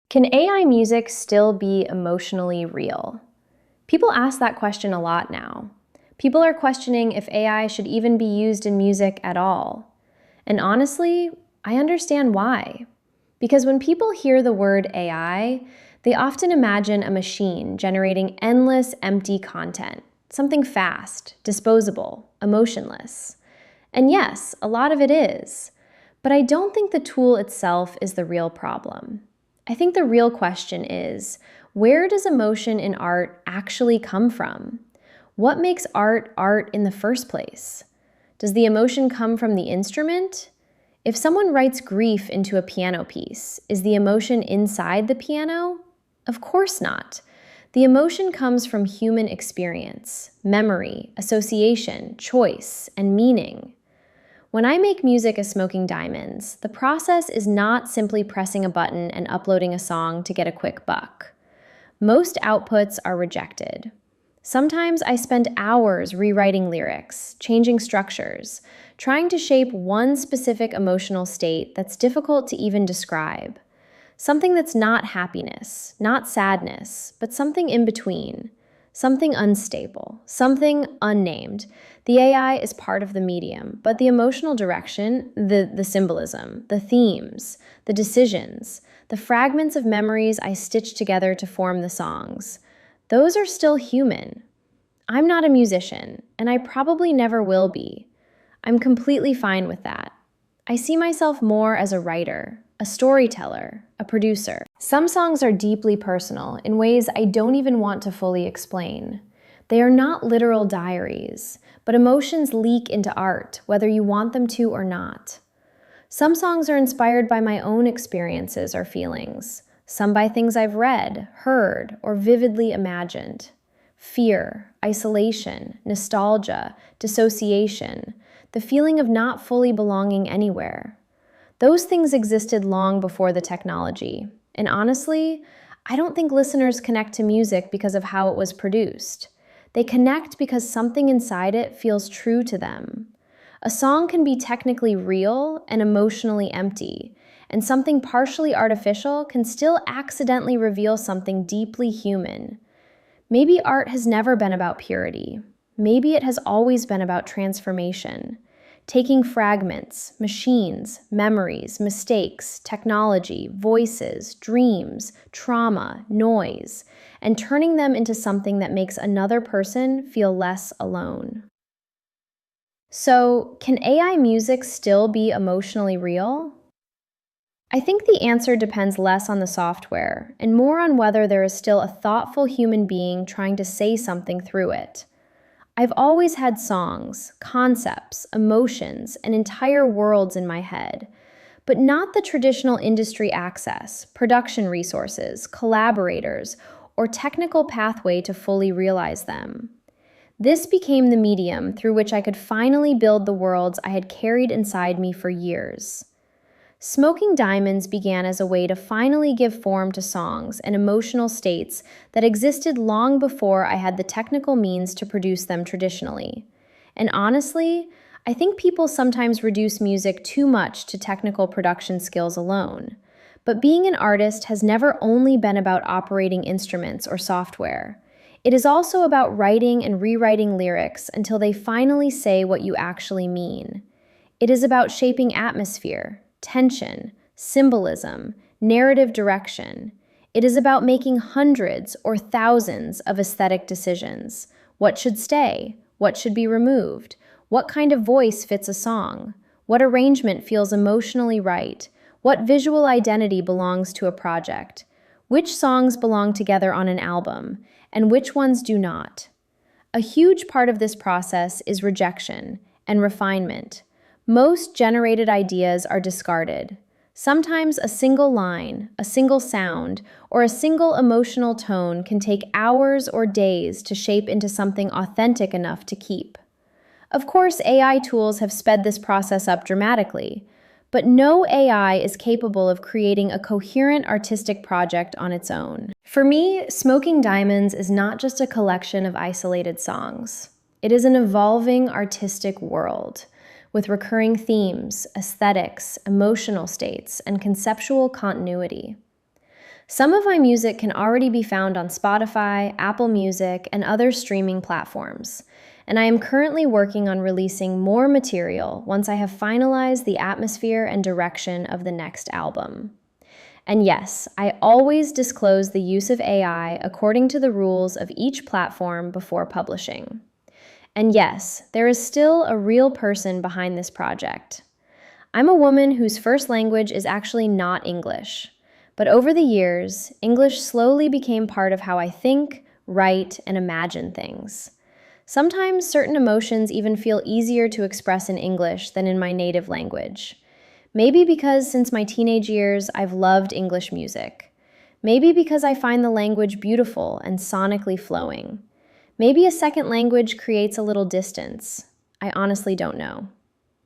Can AI music still be emotionally real? People ask that question a lot now. People are questioning if AI should even be used in music at all. And honestly, I understand why. Because when people hear the word AI, they often imagine a machine generating endless, empty content, something fast, disposable, emotionless. And yes, a lot of it is. But I don't think the tool itself is the real problem. I think the real question is, where does emotion in art actually come from? What makes art art in the first place? Does the emotion come from the instrument? If someone writes grief into a piano piece, is the emotion inside the piano? Of course not. The emotion comes from human experience, memory, association, choice, and meaning. When I make music as Smoking Diamonds, the process is not simply pressing a button and uploading a song to get a quick buck. Most outputs are rejected. Sometimes I spend hours rewriting lyrics, changing structures, trying to shape one specific emotional state that's difficult to even describe. Something that's not happiness, not sadness, but something in between. Something unstable, something unnamed. The AI is part of the medium, but the emotional direction, the symbolism, the themes, the decisions, the fragments of memories I stitch together to form the songs, those are still human. I'm not a musician, and I probably never will be. I'm completely fine with that. I see myself more as a writer, a storyteller, a producer. Some songs are deeply personal in ways I don't even want to fully explain. They are not literal diaries, but emotions leak into art, whether you want them to or not. Some songs are inspired by my own experiences or feelings, some by things I've read, heard, or vividly imagined. Fear, isolation, nostalgia, dissociation, the feeling of not fully belonging anywhere. Those things existed long before the technology, and honestly, I don't think listeners connect to music because of how it was produced. They connect because something inside it feels true to them. A song can be technically real and emotionally empty, and something partially artificial can still accidentally reveal something deeply human. Maybe art has never been about purity. Maybe it has always been about transformation. Taking fragments, machines, memories, mistakes, technology, voices, dreams, trauma, noise, and turning them into something that makes another person feel less alone. So, can AI music still be emotionally real? I think the answer depends less on the software and more on whether there is still a thoughtful human being trying to say something through it. I've always had songs, concepts, emotions, and entire worlds in my head, but not the traditional industry access, production resources, collaborators, or technical pathway to fully realize them. This became the medium through which I could finally build the worlds I had carried inside me for years. Smoking Diamonds began as a way to finally give form to songs and emotional states that existed long before I had the technical means to produce them traditionally. And honestly, I think people sometimes reduce music too much to technical production skills alone. But being an artist has never only been about operating instruments or software. It is also about writing and rewriting lyrics until they finally say what you actually mean. It is about shaping atmosphere, tension, symbolism, narrative direction. It is about making hundreds or thousands of aesthetic decisions. What should stay? What should be removed? What kind of voice fits a song? What arrangement feels emotionally right? What visual identity belongs to a project? Which songs belong together on an album, and which ones do not? A huge part of this process is rejection and refinement. Most generated ideas are discarded. Sometimes a single line, a single sound, or a single emotional tone can take hours or days to shape into something authentic enough to keep. Of course, AI tools have sped this process up dramatically, but no AI is capable of creating a coherent artistic project on its own. For me, Smoking Diamonds is not just a collection of isolated songs. It is an evolving artistic world, with recurring themes, aesthetics, emotional states, and conceptual continuity. Some of my music can already be found on Spotify, Apple Music, and other streaming platforms, and I am currently working on releasing more material once I have finalized the atmosphere and direction of the next album. And yes, I always disclose the use of AI according to the rules of each platform before publishing. And yes, there is still a real person behind this project. I'm a woman whose first language is actually not English, but over the years, English slowly became part of how I think, write, and imagine things. Sometimes certain emotions even feel easier to express in English than in my native language. Maybe because since my teenage years, I've loved English music. Maybe because I find the language beautiful and sonically flowing. Maybe a second language creates a little distance. I honestly don't know.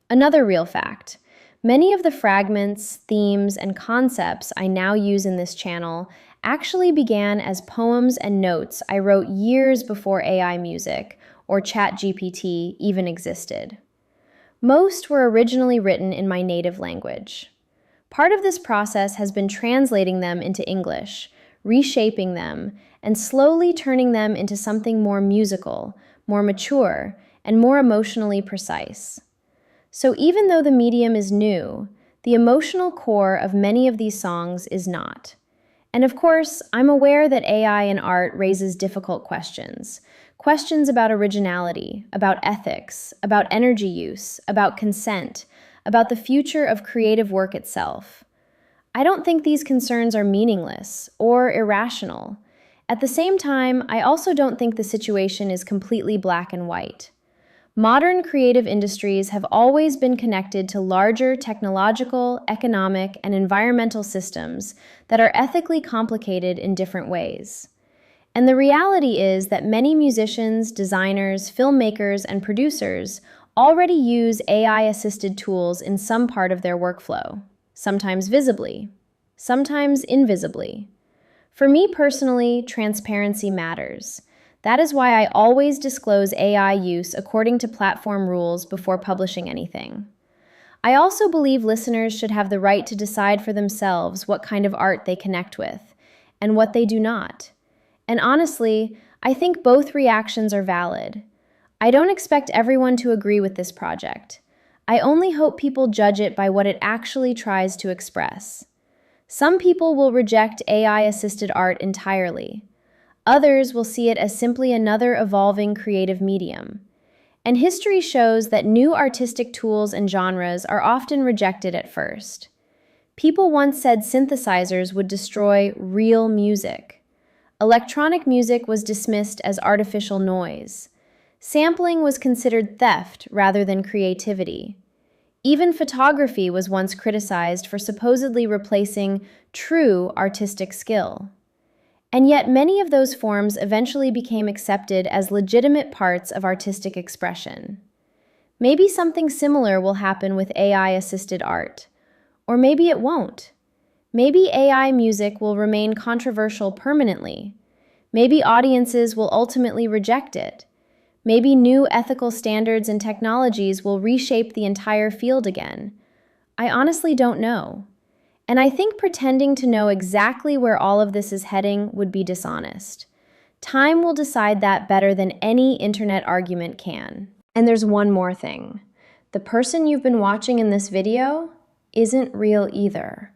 Another real fact. Many of the fragments, themes, and concepts I now use in this channel actually began as poems and notes I wrote years before AI music or ChatGPT even existed. Most were originally written in my native language. Part of this process has been translating them into English, reshaping them, and slowly turning them into something more musical, more mature, and more emotionally precise. So even though the medium is new, the emotional core of many of these songs is not. And of course, I'm aware that AI in art raises difficult questions. Questions about originality, about ethics, about energy use, about consent, about the future of creative work itself. I don't think these concerns are meaningless or irrational. At the same time, I also don't think the situation is completely black and white. Modern creative industries have always been connected to larger technological, economic, and environmental systems that are ethically complicated in different ways. And the reality is that many musicians, designers, filmmakers, and producers already use AI-assisted tools in some part of their workflow, sometimes visibly, sometimes invisibly. For me personally, transparency matters. That is why I always disclose AI use according to platform rules before publishing anything. I also believe listeners should have the right to decide for themselves what kind of art they connect with, and what they do not. And honestly, I think both reactions are valid. I don't expect everyone to agree with this project. I only hope people judge it by what it actually tries to express. Some people will reject AI-assisted art entirely. Others will see it as simply another evolving creative medium. And history shows that new artistic tools and genres are often rejected at first. People once said synthesizers would destroy real music. Electronic music was dismissed as artificial noise. Sampling was considered theft rather than creativity. Even photography was once criticized for supposedly replacing true artistic skill. And yet many of those forms eventually became accepted as legitimate parts of artistic expression. Maybe something similar will happen with AI-assisted art. Or maybe it won't. Maybe AI music will remain controversial permanently. Maybe audiences will ultimately reject it. Maybe new ethical standards and technologies will reshape the entire field again. I honestly don't know. And I think pretending to know exactly where all of this is heading would be dishonest. Time will decide that better than any internet argument can. And there's one more thing. The person you've been watching in this video isn't real either.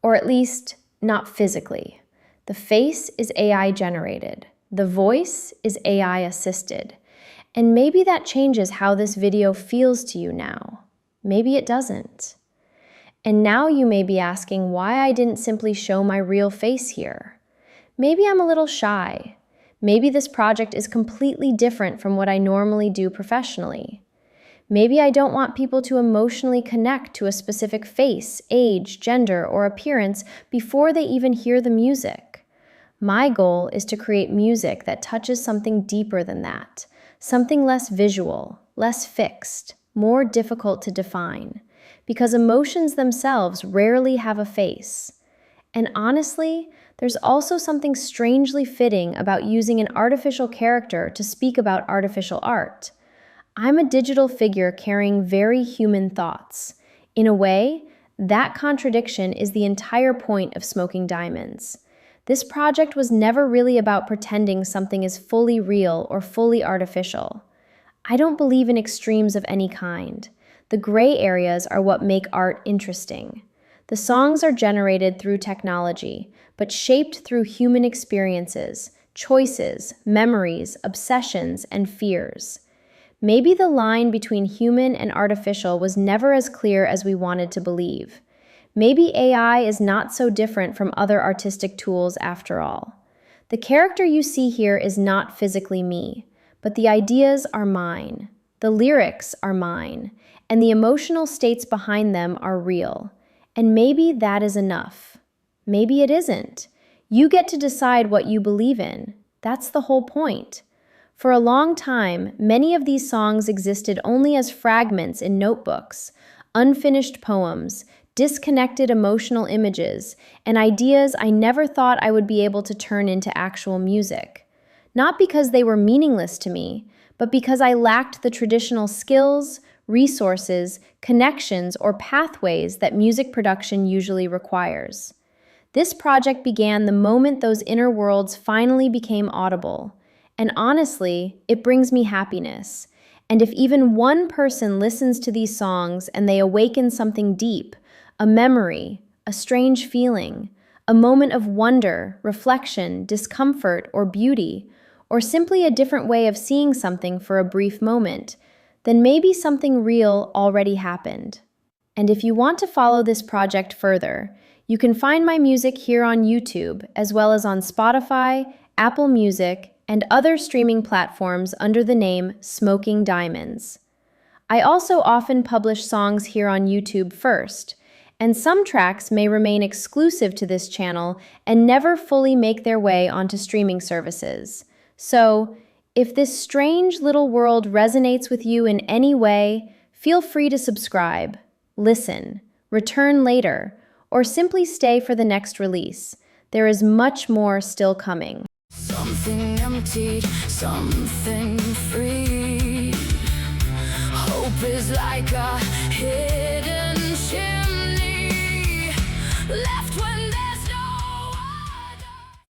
Or at least, not physically. The face is AI generated. The voice is AI assisted. And maybe that changes how this video feels to you now. Maybe it doesn't. And now you may be asking why I didn't simply show my real face here. Maybe I'm a little shy. Maybe this project is completely different from what I normally do professionally. Maybe I don't want people to emotionally connect to a specific face, age, gender, or appearance before they even hear the music. My goal is to create music that touches something deeper than that, something less visual, less fixed, more difficult to define. Because emotions themselves rarely have a face. And honestly, there's also something strangely fitting about using an artificial character to speak about artificial art. I'm a digital figure carrying very human thoughts. In a way, that contradiction is the entire point of Smoking Diamonds. This project was never really about pretending something is fully real or fully artificial. I don't believe in extremes of any kind. The gray areas are what make art interesting. The songs are generated through technology, but shaped through human experiences, choices, memories, obsessions, and fears. Maybe the line between human and artificial was never as clear as we wanted to believe. Maybe AI is not so different from other artistic tools after all. The character you see here is not physically me, but the ideas are mine, the lyrics are mine, and the emotional states behind them are real. And maybe that is enough. Maybe it isn't. You get to decide what you believe in. That's the whole point. For a long time, many of these songs existed only as fragments in notebooks, unfinished poems, disconnected emotional images, and ideas I never thought I would be able to turn into actual music. Not because they were meaningless to me, but because I lacked the traditional skills, resources, connections, or pathways that music production usually requires. This project began the moment those inner worlds finally became audible. And honestly, it brings me happiness. And if even one person listens to these songs and they awaken something deep, a memory, a strange feeling, a moment of wonder, reflection, discomfort, or beauty, or simply a different way of seeing something for a brief moment, then maybe something real already happened. And if you want to follow this project further, you can find my music here on YouTube, as well as on Spotify, Apple Music, and other streaming platforms under the name Smoking Diamonds. I also often publish songs here on YouTube first, and some tracks may remain exclusive to this channel and never fully make their way onto streaming services. So, if this strange little world resonates with you in any way, feel free to subscribe, listen, return later, or simply stay for the next release. There is much more still coming. Something empty, something free. Hope is like a hidden chimney left where